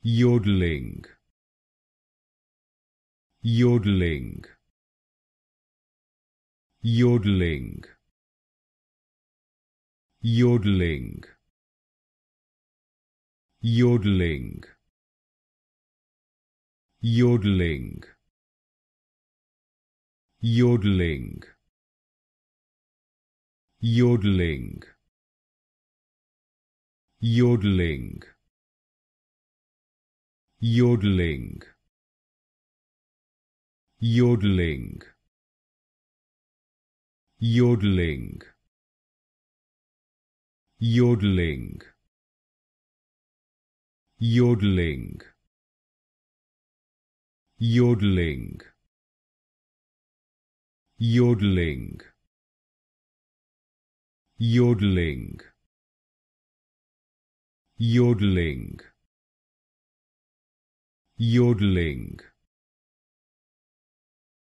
Yodeling, yodeling, yodeling, yodeling, yodeling, yodeling, yodeling, yodeling, yodeling, yodeling, yodeling, yodeling, yodeling, yodeling, yodeling, yodeling, yodeling, yodeling, yodeling,